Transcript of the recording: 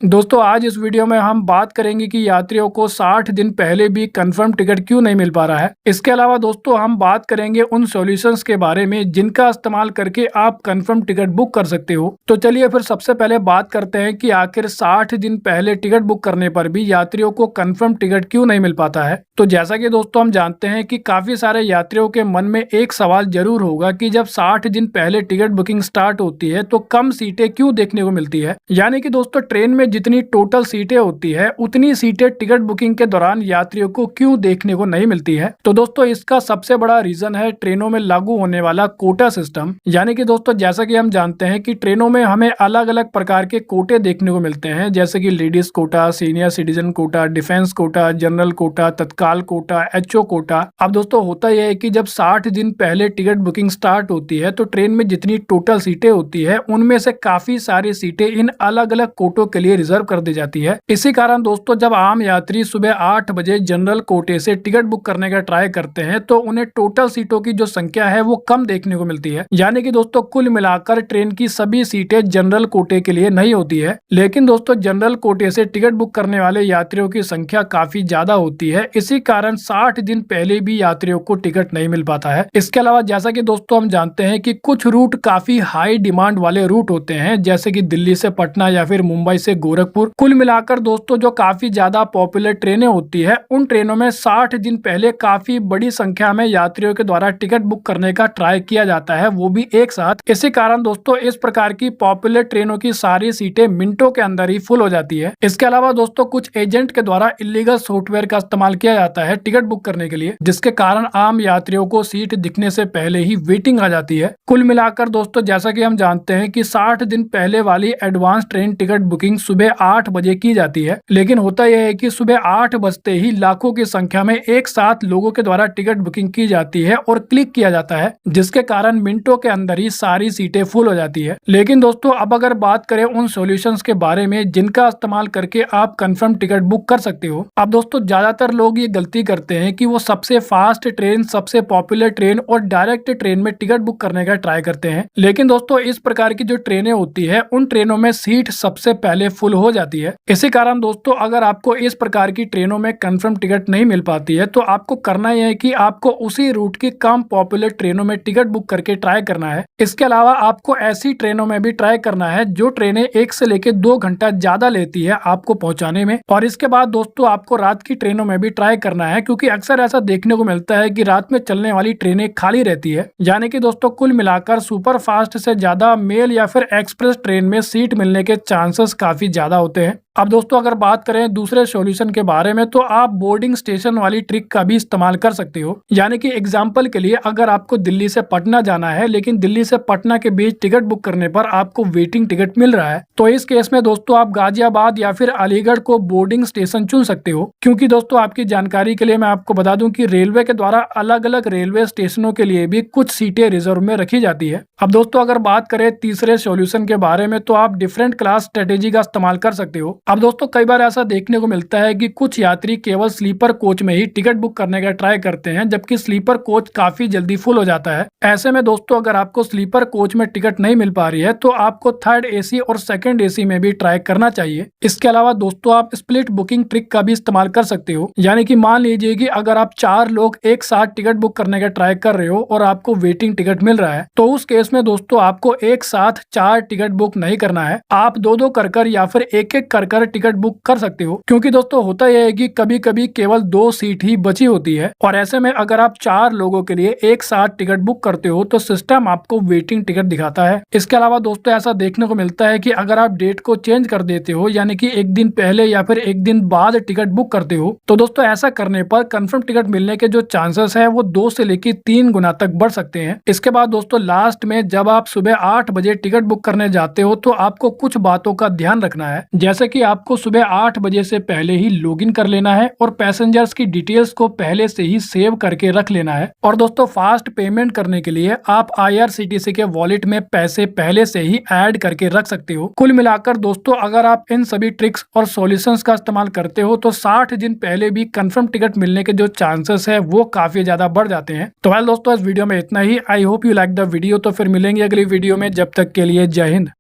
दोस्तों आज इस वीडियो में हम बात करेंगे कि यात्रियों को 60 दिन पहले भी कंफर्म टिकट क्यों नहीं मिल पा रहा है। इसके अलावा दोस्तों हम बात करेंगे उन सॉल्यूशंस के बारे में जिनका इस्तेमाल करके आप कंफर्म टिकट बुक कर सकते हो। तो चलिए फिर सबसे पहले बात करते हैं कि आखिर 60 दिन पहले टिकट बुक करने पर भी यात्रियों को कंफर्म टिकट क्यों नहीं मिल पाता है। तो जैसा कि दोस्तों हम जानते हैं कि काफी सारे यात्रियों के मन में एक सवाल जरूर होगा कि जब 60 दिन पहले टिकट बुकिंग स्टार्ट होती है तो कम सीटें क्यों देखने को मिलती है। यानी कि दोस्तों ट्रेन में जितनी टोटल सीटें होती है उतनी सीटें टिकट बुकिंग के दौरान यात्रियों को क्यों देखने को नहीं मिलती है। तो दोस्तों इसका सबसे बड़ा रीजन है ट्रेनों में लागू होने वाला कोटा सिस्टम। यानी कि दोस्तों जैसा कि हम जानते हैं कि ट्रेनों में हमें अलग अलग प्रकार के कोटे देखने को मिलते हैं, जैसे कि ladies quota, senior citizen quota, defence quota, general quota, Tatkal quota, HO Kota. अब दोस्तों होता यह है कि जब 60 दिन पहले टिकट बुकिंग स्टार्ट होती है तो ट्रेन में जितनी टोटल सीटें होती है उनमें से काफी सारी सीटें इन अलग अलग कोटों के लिए रिजर्व कर दी जाती है। इसी कारण दोस्तों जब आम यात्री सुबह 8 बजे जनरल कोटे से टिकट बुक करने का ट्राई करते हैं तो उन्हें टोटल सीटों की जो संख्या है वो कम देखने को मिलती है। यानी कि दोस्तों कुल मिलाकर ट्रेन की सभी सीटें जनरल कोटे के लिए नहीं होती है, लेकिन दोस्तों जनरल कोटे से टिकट बुक करने वाले यात्रियों की संख्या काफी ज्यादा होती है। इसी कारण 60 दिन पहले भी यात्रियों को टिकट नहीं मिल पाता है। इसके अलावा जैसा कि दोस्तों हम जानते हैं कि कुछ रूट काफी हाई डिमांड वाले रूट होते हैं, जैसे कि दिल्ली से पटना या फिर मुंबई से गोरखपुर। कुल मिलाकर दोस्तों जो काफी ज्यादा पॉपुलर ट्रेनें होती है उन ट्रेनों में 60 दिन पहले काफी बड़ी संख्या में यात्रियों के द्वारा टिकट बुक करने का ट्राई किया जाता है, वो भी एक साथ। इसी कारण दोस्तों इस प्रकार की पॉपुलर ट्रेनों की सारी सीटें मिनटों के अंदर ही फुल हो जाती है। इसके अलावा दोस्तों कुछ एजेंट के द्वारा इलीगल सॉफ्टवेयर का इस्तेमाल किया जाता है टिकट बुक करने के लिए, जिसके कारण आम यात्रियों को सीट दिखने से पहले ही वेटिंग आ जाती है। कुल मिलाकर दोस्तों जैसा कि हम जानते हैं कि 60 दिन पहले वाली एडवांस ट्रेन टिकट बुकिंग सुबह 8 बजे की जाती है, लेकिन होता यह है कि सुबह 8 बजते ही लाखों की संख्या में एक साथ लोगों के द्वारा टिकट बुकिंग की जाती है और क्लिक किया जाता है, जिसके कारण मिनटों के अंदर ही सारी सीटें फुल हो जाती है। लेकिन दोस्तों अब अगर बात करें उन सॉल्यूशंस के बारे में जिनका इस्तेमाल करके आप कंफर्म टिकट बुक कर सकते हो। अब दोस्तों ज्यादातर लोग ये गलती करते हैं कि वो सबसे फास्ट ट्रेन, सबसे पॉपुलर ट्रेन और डायरेक्ट ट्रेन में टिकट बुक करने का ट्राई करते हैं, लेकिन दोस्तों इस प्रकार की जो ट्रेनें होती है उन ट्रेनों में सीट सबसे पहले फुल हो जाती है। इसी कारण दोस्तों अगर आपको इस प्रकार की ट्रेनों में कंफर्म टिकट नहीं मिल पाती है तो आपको करना यह है कि आपको उसी रूट की कम पॉपुलर ट्रेनों में टिकट बुक करके ट्राई करना है। इसके अलावा आपको ऐसी ट्रेनों में भी ट्राई करना है जो ट्रेनें 1 से लेकर 2 घंटा ज्यादा लेती है आपको पहुंचाने में। और इसके बाद दोस्तों आपको रात की ट्रेनों में भी ट्राई करना है, क्योंकि अक्सर ऐसा देखने को मिलता है कि रात में चलने वाली ट्रेनें खाली रहती है। यानी कि दोस्तों कुल मिलाकर सुपर फास्ट से ज्यादा मेल या फिर एक्सप्रेस ट्रेन में सीट मिलने के चांसेस काफी ज्यादा होते हैं। अब दोस्तों अगर बात करें दूसरे सॉल्यूशन के बारे में तो आप बोर्डिंग स्टेशन वाली ट्रिक का भी इस्तेमाल कर सकते हो। यानी कि एग्जांपल के लिए अगर आपको दिल्ली से पटना जाना है लेकिन दिल्ली से पटना के बीच टिकट बुक करने पर आपको वेटिंग टिकट मिल रहा है, तो इस केस में दोस्तों आप गाजियाबाद या फिर अलीगढ़ को बोर्डिंग स्टेशन चुन सकते हो। क्योंकि दोस्तों आपकी जानकारी के लिए मैं आपको बता दूं कि रेलवे के द्वारा अलग अलग रेलवे स्टेशनों के लिए भी कुछ सीटें रिजर्व में रखी जाती है। अब दोस्तों अगर बात करें तीसरे सॉल्यूशन के बारे में तो आप डिफरेंट क्लास स्ट्रेटेजी का इस्तेमाल कर सकते हो। अब दोस्तों कई बार ऐसा देखने को मिलता है कि कुछ यात्री केवल स्लीपर कोच में ही टिकट बुक करने का ट्राई करते हैं, जबकि स्लीपर कोच काफी जल्दी फुल हो जाता है। ऐसे में दोस्तों अगर आपको स्लीपर कोच में टिकट नहीं मिल पा रही है तो आपको थर्ड एसी और सेकंड एसी में भी ट्राई करना चाहिए। इसके अलावा दोस्तों आप स्प्लिट बुकिंग ट्रिक का भी इस्तेमाल कर सकते हो। यानी कि मान लीजिए कि अगर आप 4 लोग एक साथ टिकट बुक करने का ट्राई कर रहे हो और आपको वेटिंग टिकट मिल रहा है, तो उस केस में दोस्तों आपको एक साथ 4 टिकट बुक नहीं करना है, आप 2-2 कर या फिर एक-एक कर टिकट बुक कर सकते हो। क्योंकि दोस्तों होता यह है कि कभी कभी केवल 2 सीट ही बची होती है और ऐसे में अगर आप 4 लोगों के लिए एक साथ टिकट बुक करते हो तो सिस्टम आपको वेटिंग टिकट दिखाता है। इसके अलावा दोस्तों ऐसा देखने को मिलता है कि अगर आप डेट को चेंज कर देते हो, यानी कि एक दिन पहले या फिर एक दिन बाद टिकट बुक करते हो, तो दोस्तों ऐसा करने पर कंफर्म टिकट मिलने के जो चांसेस है वो 2 से लेकर 3 गुना तक बढ़ सकते हैं। इसके बाद दोस्तों लास्ट में जब आप सुबह 8 बजे टिकट बुक करने जाते हो तो आपको कुछ बातों का ध्यान रखना है, जैसे कि आपको सुबह 8 बजे से पहले ही लॉगिन कर लेना है और पैसेंजर्स की डिटेल्स को पहले से ही सेव करके रख लेना है। और दोस्तों फास्ट पेमेंट करने के लिए आप IRCTC के वॉलेट में पैसे पहले से ही ऐड करके रख सकते हो। कुल मिलाकर दोस्तों अगर आप इन सभी ट्रिक्स और सॉल्यूशंस का इस्तेमाल करते हो तो 60 दिन पहले भी कंफर्म टिकट मिलने के जो चांसेस है वो काफी ज्यादा बढ़ जाते हैं। तो वेल दोस्तों इस वीडियो में इतना ही। I hope you like the video. तो फिर मिलेंगे अगली वीडियो में, जब तक के लिए जय हिंद।